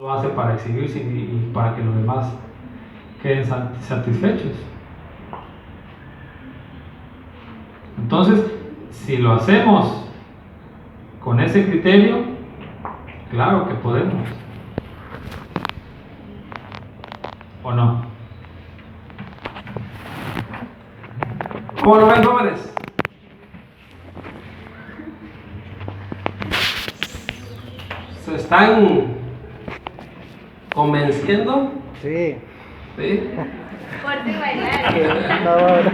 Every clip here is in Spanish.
Lo hace para exhibirse y para que los demás queden satisfechos. Entonces, si lo hacemos con ese criterio, claro que podemos. ¿O no? ¿Cómo lo ven, jóvenes? ¿Se están convenciendo? Sí. ¿Sí? Fuerte y bailar.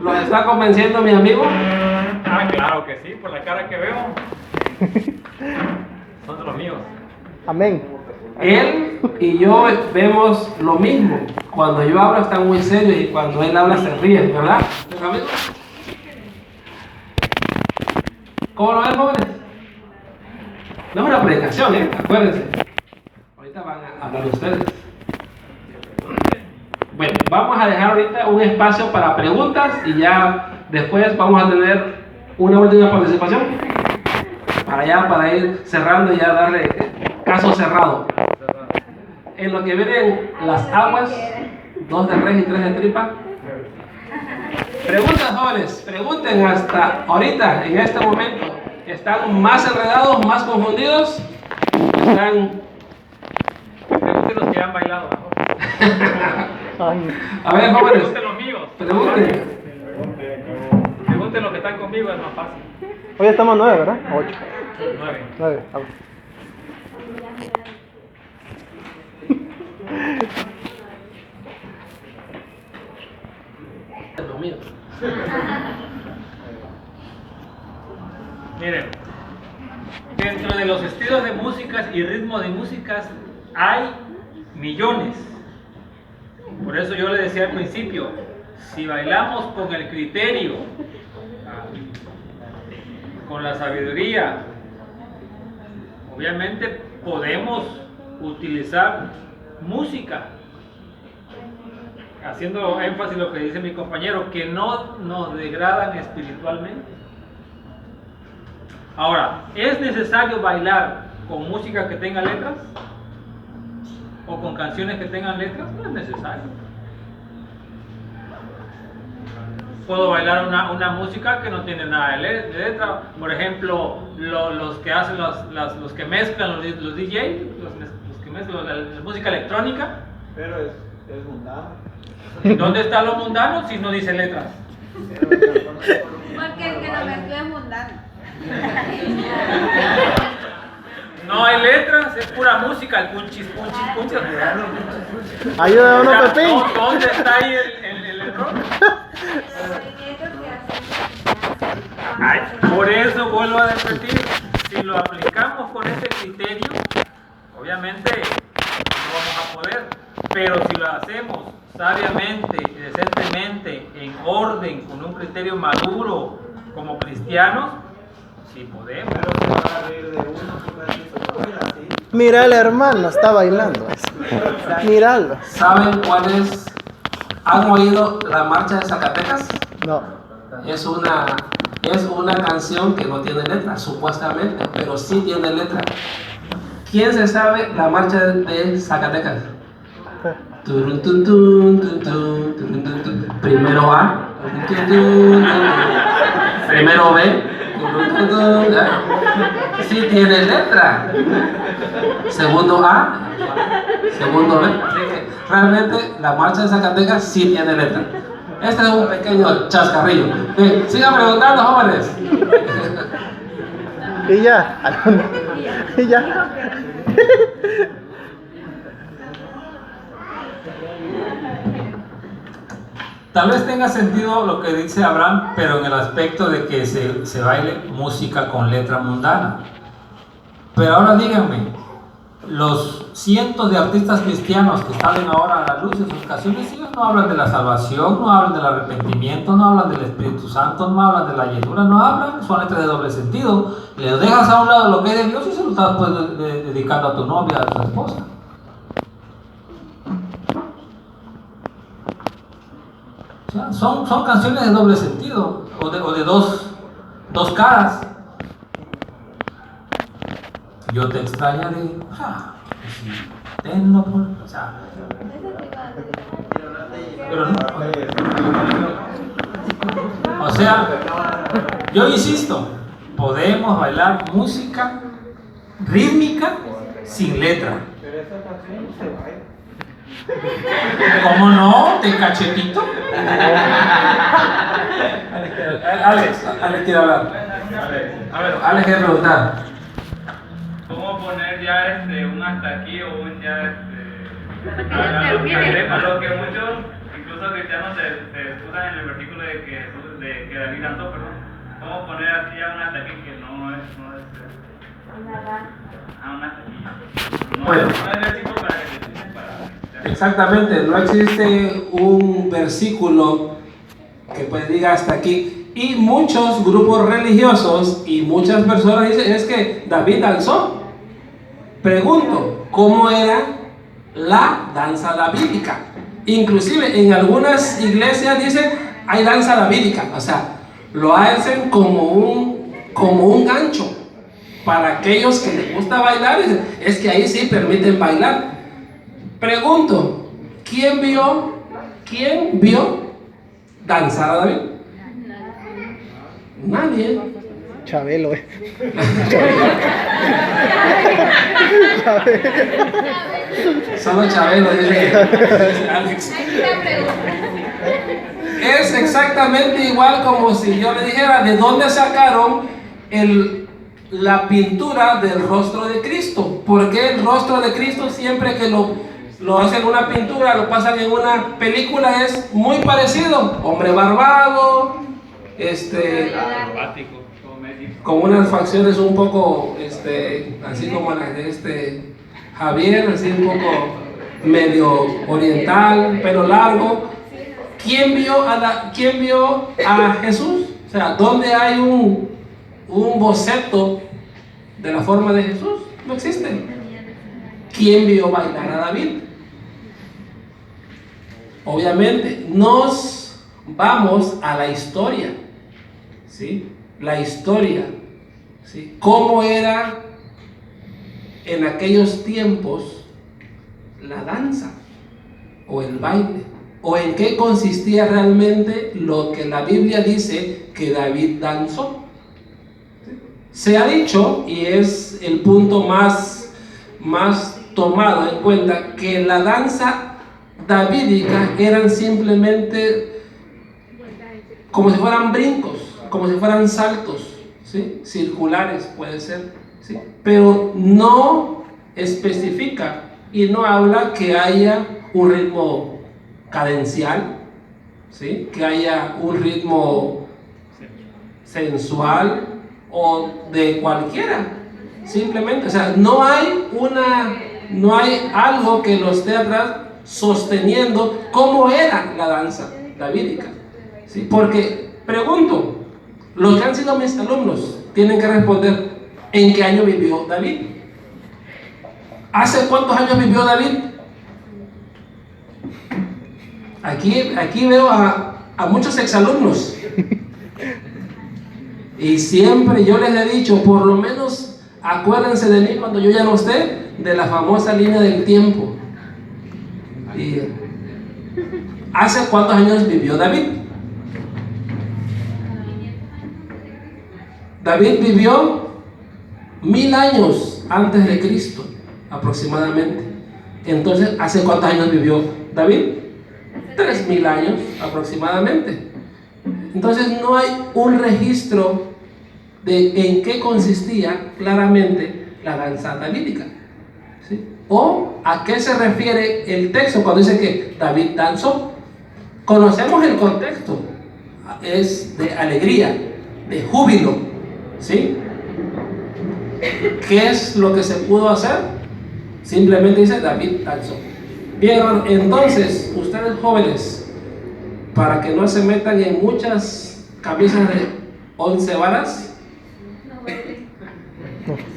¿Los está convenciendo mi amigo? Ah, claro que sí, por la cara que veo. Son de los míos. Amén. Él y yo vemos lo mismo. Cuando yo hablo está muy serio y cuando él habla se ríe, ¿verdad? ¿Mis amigos? ¿Cómo lo ven, jóvenes? No es una predicación, acuérdense. Ahorita van a hablar ustedes. Bueno, vamos a dejar ahorita un espacio para preguntas y ya después vamos a tener una última participación para ir cerrando y ya darle caso cerrado. En lo que vienen las aguas, 2 de res y 3 de tripa. Preguntas, jóvenes, pregunten hasta ahorita, en este momento. ¿Están más enredados, más confundidos? ¿Están? Pregunten los que han bailado. A ver, jóvenes, Pregunten los míos. pregunten. Pregunten los que están conmigo, es más fácil. Hoy estamos 9, ¿verdad? 8. 9. 9. Lo mío. Miren, dentro de los estilos de músicas y ritmos de músicas hay millones. Por eso yo le decía al principio, si bailamos con el criterio, con la sabiduría, obviamente podemos utilizar música, haciendo énfasis en lo que dice mi compañero, que no nos degradan espiritualmente. Ahora, ¿es necesario bailar con música que tenga letras? ¿O con canciones que tengan letras? No es necesario. Puedo bailar una música que no tiene nada de letra. Por ejemplo, los que hacen los que mezclan los DJ, los que mezclan la música electrónica. Pero es mundano. ¿Dónde están los mundanos si no dice letras? Porque el que lo mezcló es mundano. No hay letras, es pura música, el punchis, punchis, punchis. Ayúdanos, Pepín. ¿Dónde está ahí el error? Ay, por eso vuelvo a repetir, si lo aplicamos con ese criterio, obviamente no vamos a poder, pero si lo hacemos sabiamente y decentemente, en orden, con un criterio maduro, como cristianos, sí podemos. Pero se van a reír de uno porque se baila así. Mira, el hermano está bailando. Míralo. ¿Saben cuál es? ¿Han oído la marcha de Zacatecas? No. Es una canción que no tiene letra, supuestamente, pero sí tiene letra. ¿Quién se sabe la marcha de Zacatecas? Turun, tun, tun, tun, tun, turun, tun, tun. Primero A, turun, tun, tun, tun. Primero B, turun, tun, tun, ¿ya? Sí tiene letra. Segundo A, segundo B. Realmente la marcha de Zacatecas sí tiene letra. Este es un pequeño chascarrillo. Sigan preguntando, jóvenes. Y ya. Y ya. Tal vez tenga sentido lo que dice Abraham, pero en el aspecto de que se baile música con letra mundana. Pero ahora díganme, los cientos de artistas cristianos que salen ahora a la luz en sus canciones, ellos no hablan de la salvación, no hablan del arrepentimiento, no hablan del Espíritu Santo, no hablan de la llenura, no hablan, son letras de doble sentido. Le dejas a un lado lo que es de Dios y se lo estás pues, dedicando a tu novia, a tu esposa. O sea, son canciones de doble sentido o de dos caras. Yo te extrañaré. O sea, Tenlo por, o sea, pero no. O sea, yo insisto, podemos bailar música rítmica sin letra. Pero esa canción no se baila. ¿Cómo no? ¿Te cachetito? Alex quiere hablar. A ver, Alex quiere preguntar. ¿cómo poner ya un hasta aquí o un ya a lo que muchos, incluso cristianos, se excusan en el versículo de que David danzó, perdón? ¿Cómo poner así ya un hasta aquí que no es un hasta aquí? Bueno. No es versículo para que se entiendan para... Exactamente, no existe un versículo que pues diga hasta aquí. Y muchos grupos religiosos y muchas personas dicen es que David danzó. Pregunto, ¿cómo era la danza davídica? Inclusive en algunas iglesias dicen hay danza davídica, o sea, lo hacen como un gancho para aquellos que les gusta bailar. Es que ahí sí permiten bailar. Pregunto, ¿quién vio danzar a David? Nadie. Chabelo, Solo Chabelo, dice Alex. Es exactamente igual como si yo le dijera de dónde sacaron la pintura del rostro de Cristo. Porque el rostro de Cristo siempre que lo hacen una pintura, lo pasan en una película, es muy parecido. Hombre barbado, con unas facciones un poco, así como las de Javier, así un poco medio oriental, pelo largo. ¿Quién vio a Jesús? O sea, ¿dónde hay un boceto de la forma de Jesús? No existe. ¿Quién vio bailar a David? Obviamente, nos vamos a la historia, ¿sí? La historia, ¿sí? ¿Cómo era en aquellos tiempos la danza o el baile? ¿O en qué consistía realmente lo que la Biblia dice que David danzó? Se ha dicho, y es el punto más tomado en cuenta, que la danza davídica eran simplemente como si fueran brincos, como si fueran saltos, ¿sí? Circulares puede ser, ¿sí? Pero no especifica y no habla que haya un ritmo cadencial, ¿sí? Que haya un ritmo sensual o de cualquiera, simplemente, o sea, no hay algo que lo esté atrás sosteniendo cómo era la danza davídica, ¿sí? Porque pregunto, los que han sido mis alumnos tienen que responder ¿en qué año vivió David? ¿Hace cuántos años vivió David? Aquí veo a muchos exalumnos y siempre yo les he dicho, por lo menos acuérdense de mí cuando yo ya no esté, de la famosa línea del tiempo. Y ¿hace cuántos años vivió David? David vivió 1000 años antes de Cristo, aproximadamente. Entonces, ¿hace cuántos años vivió David? 3000 años aproximadamente. Entonces, no hay un registro de en qué consistía claramente la danza davídica, ¿sí? ¿O a qué se refiere el texto cuando dice que David danzó? Conocemos el contexto, es de alegría, de júbilo, ¿sí? ¿Qué es lo que se pudo hacer? Simplemente dice David danzó. Bien, hermano, entonces ustedes jóvenes, para que no se metan en muchas camisas de 11 varas,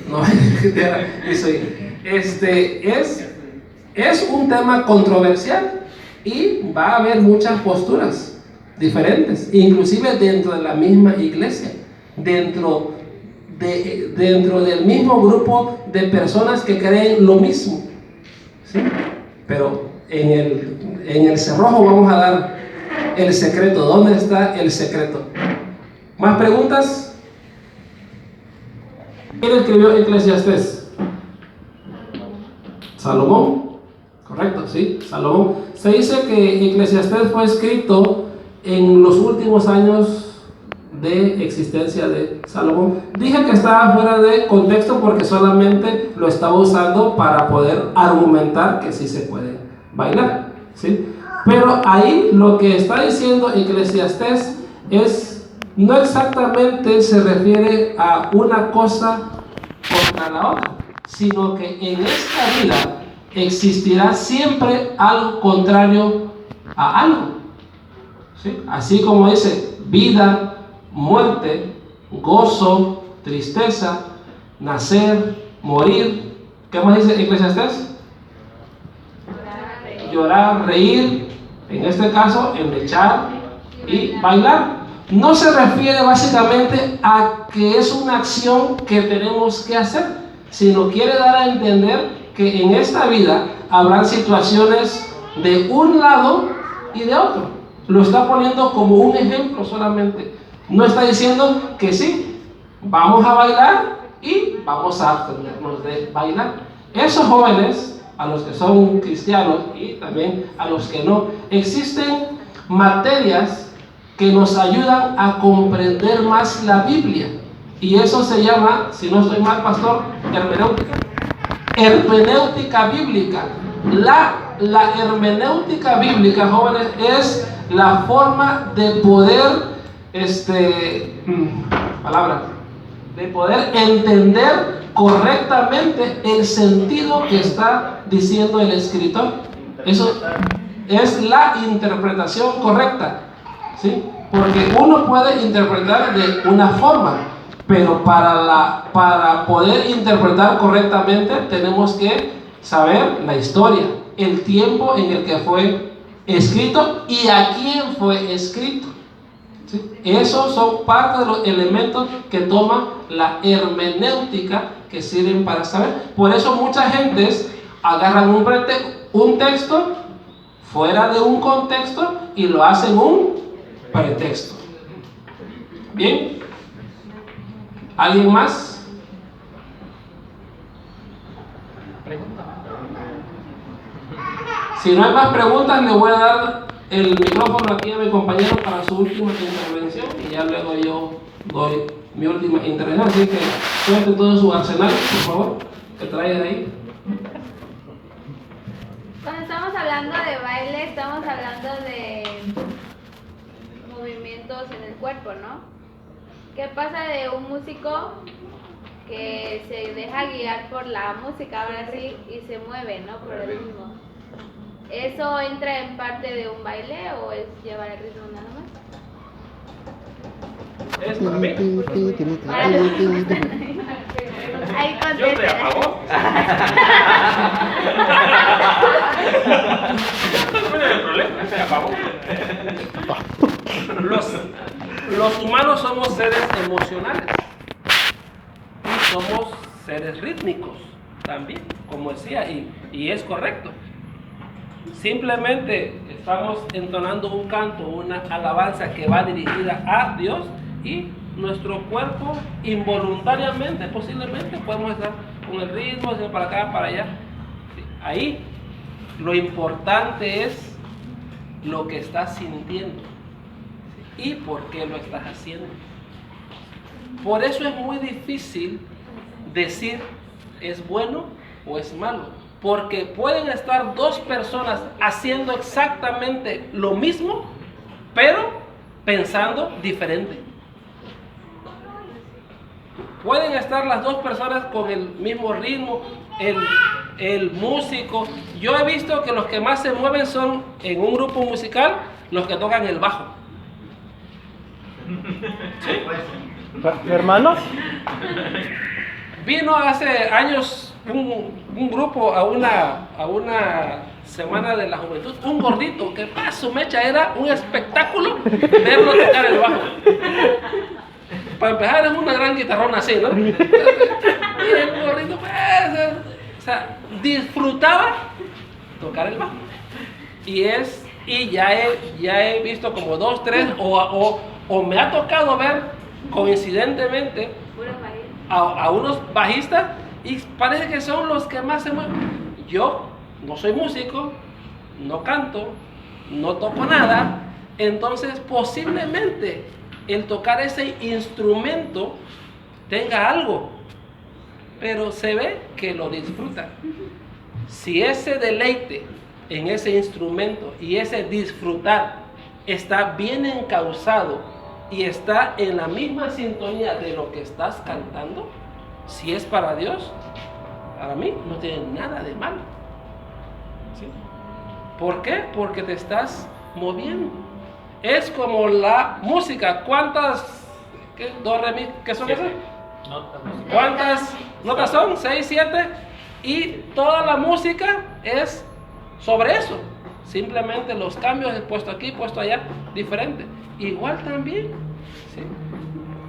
no, es un tema controversial y va a haber muchas posturas diferentes, inclusive dentro de la misma iglesia, dentro dentro del mismo grupo de personas que creen lo mismo, ¿sí? Pero en el cerrojo vamos a dar el secreto. ¿Dónde está el secreto? ¿Más preguntas? ¿Quién escribió Eclesiastés? Salomón. Correcto, sí, Salomón. Se dice que Eclesiastés fue escrito en los últimos años de existencia de Salomón. Dije que estaba fuera de contexto porque solamente lo estaba usando para poder argumentar que sí se puede bailar, ¿sí? Pero ahí lo que está diciendo Eclesiastés no exactamente se refiere a una cosa contra la otra, sino que en esta vida existirá siempre algo contrario a algo, ¿sí? Así como dice vida, muerte, gozo, tristeza, nacer, morir. ¿Qué más dice Eclesiastés? Llorar, reír, en este caso, endechar y bailar. No se refiere básicamente a que es una acción que tenemos que hacer, sino quiere dar a entender que en esta vida habrán situaciones de un lado y de otro. Lo está poniendo como un ejemplo solamente. No está diciendo que sí, vamos a bailar y vamos a abstenernos de bailar. Esos jóvenes, a los que son cristianos y también a los que no, existen materias que nos ayudan a comprender más la Biblia. Y eso se llama, si no estoy mal, pastor, hermenéutica. Hermenéutica bíblica. La hermenéutica bíblica, jóvenes, es la forma de poder de poder entender correctamente el sentido que está diciendo el escritor. Eso es la interpretación correcta, ¿sí? Porque uno puede interpretar de una forma, pero para poder interpretar correctamente tenemos que saber la historia, el tiempo en el que fue escrito y a quién fue escrito. ¿Sí? Esos son parte de los elementos que toma la hermenéutica que sirven para saber. Por eso muchas gentes agarran un texto fuera de un contexto y lo hacen un pretexto. ¿Bien? ¿Alguien más? Si no hay más preguntas, le voy a dar el micrófono aquí a mi compañero para su última intervención y ya luego yo doy mi última intervención. Así que suelte todo su arsenal, por favor, que traigan ahí. Cuando estamos hablando de baile, estamos hablando de movimientos en el cuerpo, ¿no? ¿Qué pasa de un músico que se deja guiar por la música, ahora sí, y se mueve, ¿no? Por el ritmo. ¿Eso entra en parte de un baile o es llevar el ritmo nada más? ¿Es para mí? Ahí Yo estoy a favor. ¿Cuál es el problema? Estoy a favor. Los humanos somos seres emocionales y somos seres rítmicos también, como decía, y es correcto. Simplemente estamos entonando un canto, una alabanza que va dirigida a Dios y nuestro cuerpo involuntariamente, posiblemente podemos estar con el ritmo, hacia para acá, para allá. Ahí lo importante es lo que estás sintiendo y por qué lo estás haciendo. Por eso es muy difícil decir es bueno o es malo. Porque pueden estar dos personas haciendo exactamente lo mismo, pero pensando diferente. Pueden estar las dos personas con el mismo ritmo, el músico. Yo he visto que los que más se mueven son en un grupo musical los que tocan el bajo. ¿Sí? ¿Hermanos? Vino hace años un grupo a una semana de la juventud, un gordito que su mecha era un espectáculo verlo tocar el bajo. para empezar es una gran guitarrona así, ¿no? Y el gorrito, pues, o sea, disfrutaba tocar el bajo. Y ya he visto como 2, 3, o me ha tocado ver coincidentemente a unos bajistas y parece que son los que más se mueven. Yo no soy músico, no canto, no toco nada, entonces posiblemente el tocar ese instrumento tenga algo, pero se ve que lo disfrutan. Si ese deleite en ese instrumento y ese disfrutar está bien encauzado y está en la misma sintonía de lo que estás cantando, si es para Dios, para mí no tiene nada de malo. ¿Sí? ¿Por qué? Porque te estás moviendo. Es como la música. ¿Cuántas? ¿Do, re, mi? ¿Qué son esas? ¿Cuántas notas son? 6, 7. Y toda la música es sobre eso. Simplemente los cambios he puesto aquí, puesto allá, diferente. Igual también. ¿Sí?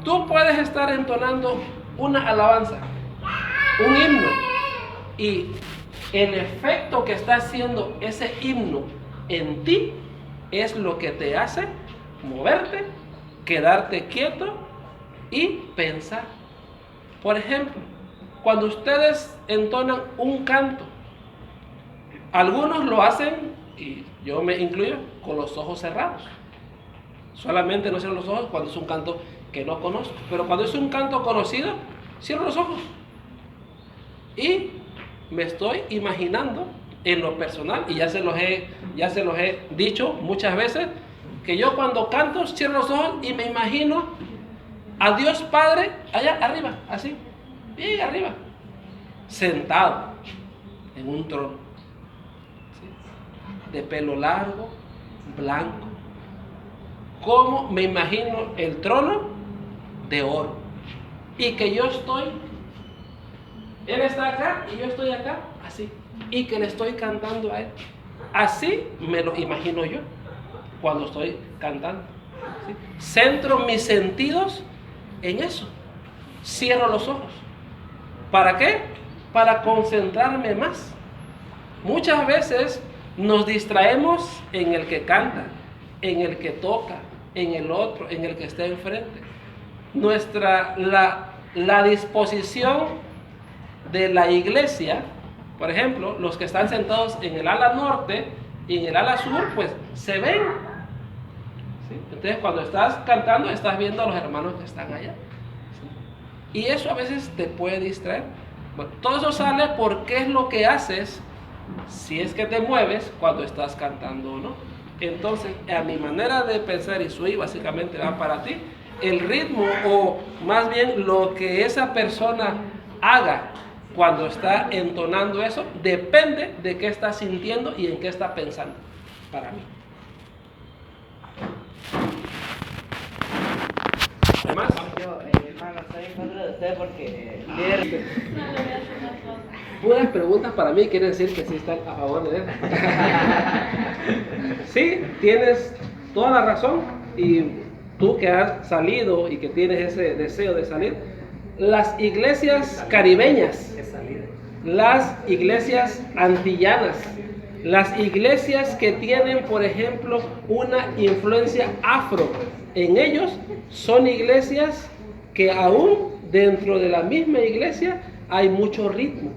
Tú puedes estar entonando una alabanza, un himno, y el efecto que está haciendo ese himno en ti es lo que te hace moverte, quedarte quieto y pensar. Por ejemplo, cuando ustedes entonan un canto, algunos lo hacen, y yo me incluyo, con los ojos cerrados. Solamente no cierro los ojos cuando es un canto que no conozco, pero cuando es un canto conocido, cierro los ojos y me estoy imaginando en lo personal, y ya se los he dicho muchas veces, que yo cuando canto cierro los ojos y me imagino a Dios Padre allá arriba, así, bien arriba, sentado en un trono, ¿sí? De pelo largo, blanco. ¿Cómo me imagino el trono? De oro. Y que yo estoy, Él está acá y yo estoy acá, así. Y que le estoy cantando a Él. Así me lo imagino yo cuando estoy cantando. ¿Sí? Centro mis sentidos en eso. Cierro los ojos. ¿Para qué? Para concentrarme más. Muchas veces nos distraemos en el que canta, en el que toca, en el otro, en el que está enfrente. La disposición de la iglesia, por ejemplo, los que están sentados en el ala norte y en el ala sur, pues se ven. ¿Sí? Entonces, cuando estás cantando, estás viendo a los hermanos que están allá. ¿Sí? Y eso a veces te puede distraer. Bueno, todo eso sale porque es lo que haces si es que te mueves cuando estás cantando o no. Entonces, a mi manera de pensar, y Sui básicamente va para ti, el ritmo, o más bien lo que esa persona haga cuando está entonando eso, depende de qué está sintiendo y en qué está pensando, para mí. ¿Demás? Yo, hermano, estoy en contra de usted porque Puras preguntas para mí quiere decir que sí están a favor de él. Sí, tienes toda la razón, y tú que has salido y que tienes ese deseo de salir, las iglesias caribeñas, las iglesias antillanas, las iglesias que tienen, por ejemplo, una influencia afro en ellos, son iglesias que aún dentro de la misma iglesia hay mucho ritmo.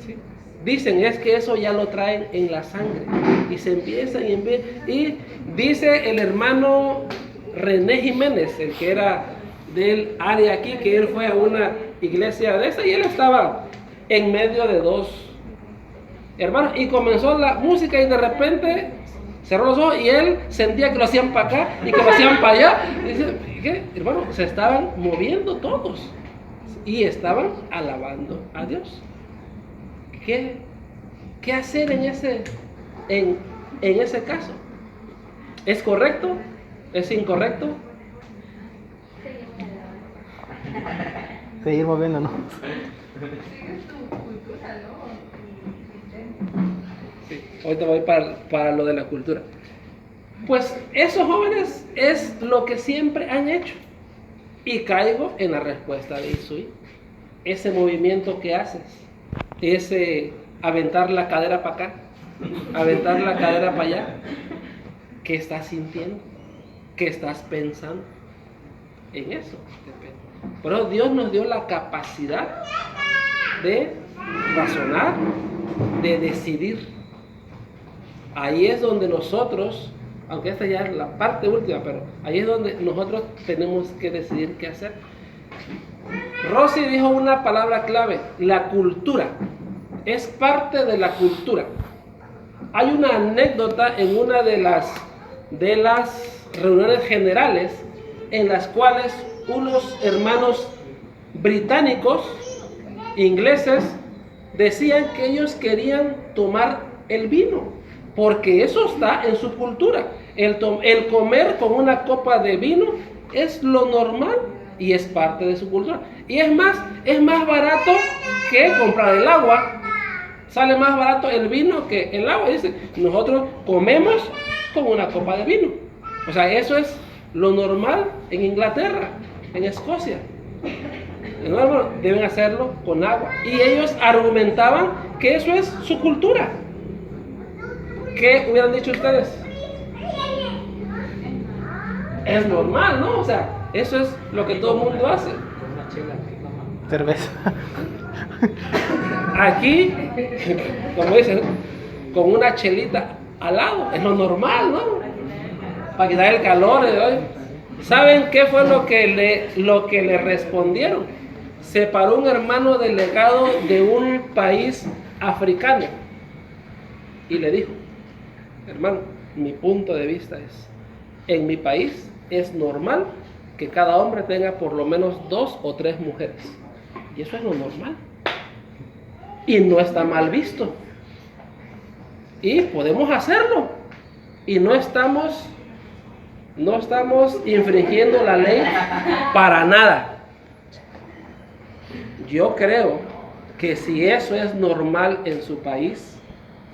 ¿Sí? Dicen, es que eso ya lo traen en la sangre, y se empiezan y dice el hermano René Jiménez, el que era del área aquí, que él fue a una iglesia de esa y él estaba en medio de dos hermanos y comenzó la música y de repente cerró los ojos y él sentía que lo hacían para acá y que lo hacían para allá. Y dice, ¿qué? Hermano, se estaban moviendo todos y estaban alabando a Dios. ¿Qué hacer en ese caso? ¿Es correcto? ¿Es incorrecto? Seguir moviéndonos. Sí, ahorita voy para lo de la cultura. Pues esos jóvenes es lo que siempre han hecho. y caigo en la respuesta de Isui. Ese movimiento que haces, ese aventar la cadera para acá, aventar la cadera para allá, ¿qué estás sintiendo? ¿Qué estás pensando? En eso depende. Por eso Dios nos dio la capacidad de razonar, de decidir. Ahí es donde nosotros, aunque esta ya es la parte última, pero ahí es donde nosotros tenemos que decidir qué hacer. Rosy dijo una palabra clave: la cultura. Es parte de la cultura. Hay una anécdota en una de las reuniones generales en las cuales unos hermanos británicos, ingleses, decían que ellos querían tomar el vino, porque eso está en su cultura. El comer con una copa de vino es lo normal y es parte de su cultura. Y es más barato que comprar el agua. Sale más barato el vino que el agua. Dice, nosotros comemos con una copa de vino. O sea, eso es lo normal en Inglaterra, en Escocia. Deben hacerlo con agua. Y ellos argumentaban que eso es su cultura. ¿Qué hubieran dicho ustedes? Es normal, ¿no? O sea, eso es lo que todo el mundo hace. Cerveza. Aquí, como dicen, con una chelita al lado, es lo normal, ¿no? Para quitar el calor de hoy. ¿Saben qué fue lo que le respondieron? Se paró un hermano delegado de un país africano y le dijo: hermano, mi punto de vista es, en mi país es normal que cada hombre tenga por lo menos 2 o 3 mujeres. Y eso es lo normal. Y no está mal visto. Y podemos hacerlo. Y no estamos infringiendo la ley para nada. Yo creo que si eso es normal en su país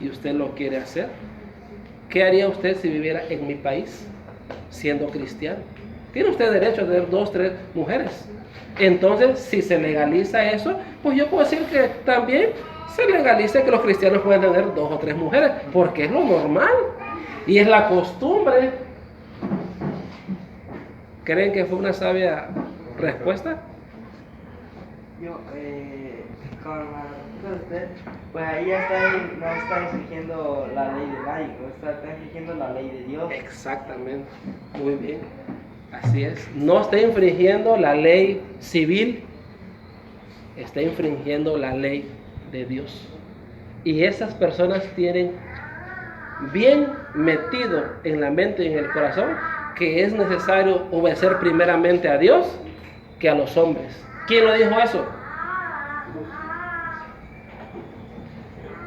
y usted lo quiere hacer, ¿qué haría usted si viviera en mi país siendo cristiano? Tiene usted derecho a tener 2, 3 mujeres. Entonces, si se legaliza eso, pues yo puedo decir que también se legalice que los cristianos pueden tener 2 o 3 mujeres, porque es lo normal y es la costumbre. ¿Creen que fue una sabia respuesta? Yo, con la respuesta de usted, pues ahí no está infringiendo la ley de nadie, está infringiendo la ley de Dios. Exactamente, muy bien, así es. No está infringiendo la ley civil, está infringiendo la ley de Dios. Y esas personas tienen bien metido en la mente y en el corazón que es necesario obedecer primeramente a Dios que a los hombres. ¿Quién lo dijo eso?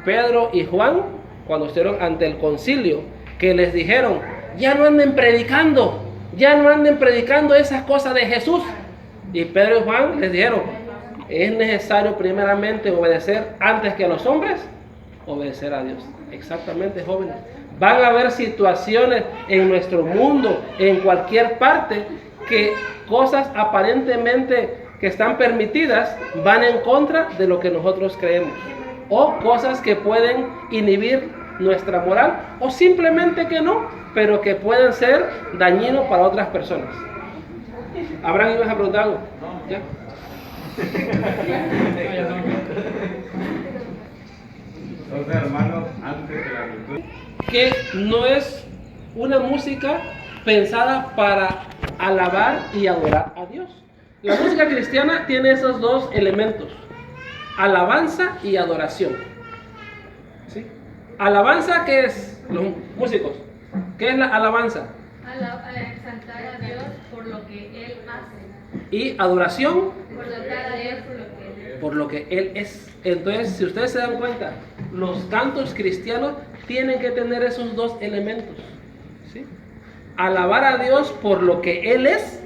Pedro y Juan, cuando estuvieron ante el concilio, que les dijeron: ya no anden predicando esas cosas de Jesús. Y Pedro y Juan les dijeron: es necesario primeramente obedecer antes que a los hombres, obedecer a Dios. Exactamente, jóvenes. Van a haber situaciones en nuestro mundo, en cualquier parte, que cosas aparentemente que están permitidas van en contra de lo que nosotros creemos, o cosas que pueden inhibir nuestra moral, o simplemente que no, pero que pueden ser dañinos para otras personas. Abraham, ¿ibas a preguntar algo? ¿Ya? Entonces, hermanos, antes de la virtud, Que no es una música pensada para alabar y adorar a Dios. La música cristiana tiene esos 2 elementos: alabanza y adoración. ¿Sí? Alabanza, ¿qué es? Los músicos, ¿qué es la alabanza? Exaltar a Dios por lo que Él hace. Y adoración, Exaltar a Dios por lo que Él es. por lo que Él es. Entonces, si ustedes se dan cuenta, los cantos cristianos tienen que tener esos 2 elementos, ¿sí? Alabar a Dios por lo que Él es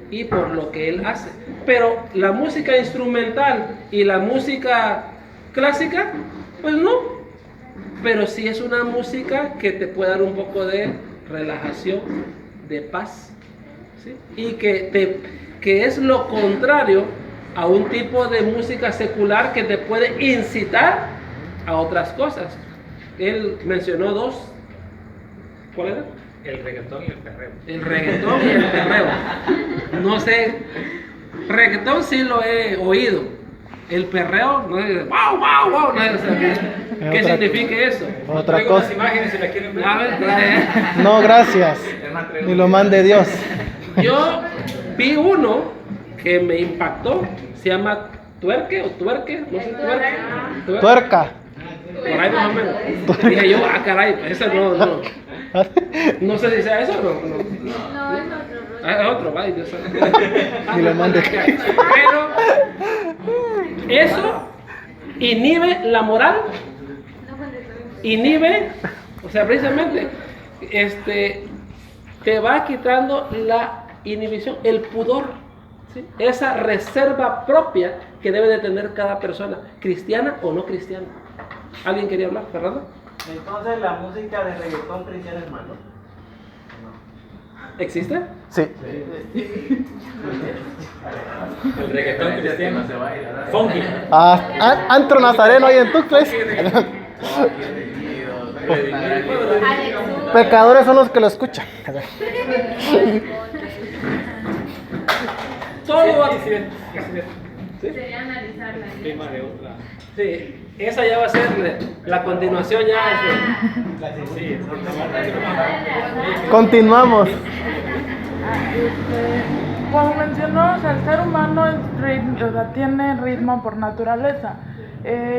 y por lo que Él hace. Pero la música instrumental y la música clásica, pues no. Pero sí es una música que te puede dar un poco de relajación, de paz, ¿sí? Y que es lo contrario a un tipo de música secular que te puede incitar a otras cosas. Él mencionó dos. ¿Cuál era? El reggaetón y el perreo. El reggaetón y el perreo. No sé, reggaetón sí lo he oído. El perreo, no sé, wow, wow, wow, no sé qué significa eso. Otra Traigo unas cosa. imágenes si las quieren ver. A ver, No, gracias. Ni lo mande Dios. yo vi uno que me impactó, se llama tuerque o tuerque, no sé, tuerque. Tuerca. Por ahí más o menos. Dije yo, caray, eso no. No sé si sea eso o no. No, es otro rollo. Es otro, vaya, Dios santo. Ni lo mande. Pero eso inhibe la moral, inhibe, o sea, precisamente, te va quitando la inhibición, el pudor, ¿sí? Esa reserva propia que debe de tener cada persona, cristiana o no cristiana. ¿Alguien quería hablar, Fernando? Entonces la música de reggaetón cristiana es malo. ¿Existe? Sí. El reggaetón cristiano. Funky. Antro Nazareno ahí en Tuxtlas. Pecadores son los que lo escuchan. Todo va. Sería analizarla. Tema de otra. Sí, esa ya va a ser la continuación ya. Sí, Continuamos. Como mencionó, o sea, el ser humano o sea, tiene ritmo por naturaleza.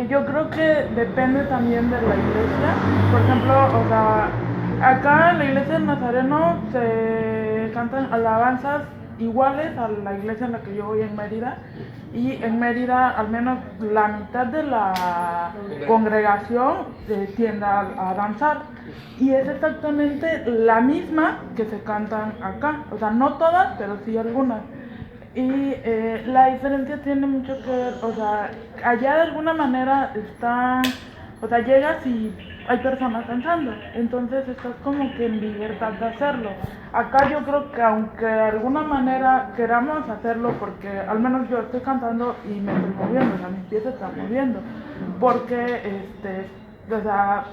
Yo creo que depende también de la iglesia. Por ejemplo, o sea, acá en la iglesia del Nazareno se cantan alabanzas iguales a la iglesia en la que yo voy en Mérida. Y en Mérida al menos la mitad de la congregación tiende a danzar. Y es exactamente la misma que se cantan acá. O sea, no todas, pero sí algunas. Y la diferencia tiene mucho que ver, o sea, allá de alguna manera está, o sea, llegas y hay personas cantando, entonces estás como que en libertad de hacerlo. Acá yo creo que aunque de alguna manera queramos hacerlo, porque al menos yo estoy cantando y me estoy moviendo, o sea, mis pies se están moviendo, porque o sea,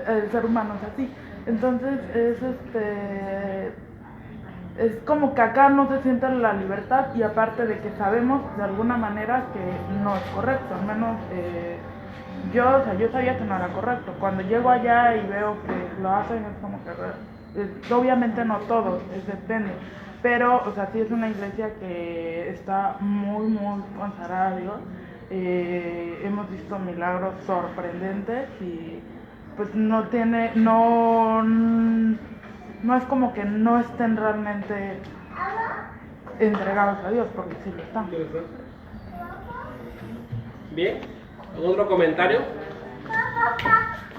el ser humano es así. Entonces es como que acá no se siente la libertad, y aparte de que sabemos de alguna manera que no es correcto, al menos yo sabía que no era correcto. Cuando llego allá y veo que lo hacen, es como que obviamente no todos, depende, pero o sea, sí es una iglesia que está muy muy consagrada a Dios. Hemos visto milagros sorprendentes y pues no es como que no estén realmente entregados a Dios, porque sí lo están. Bien, ¿algún otro comentario?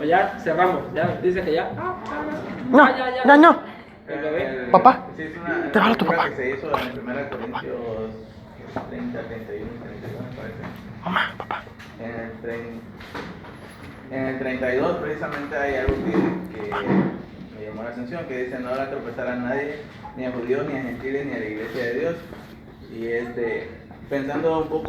O ya cerramos, ya dice que ya. No, Ya. no. El bebé. Papá, Sí, es una te habla tu lectura papá. que se hizo en 1 Corintios 30, 31, 32, me parece. Mamá, papá. En el 32 precisamente hay algo que me llamó la atención, que dice: no habrá tropezar a nadie, ni a judíos, ni a gentiles, ni a la iglesia de Dios. Y pensando un poco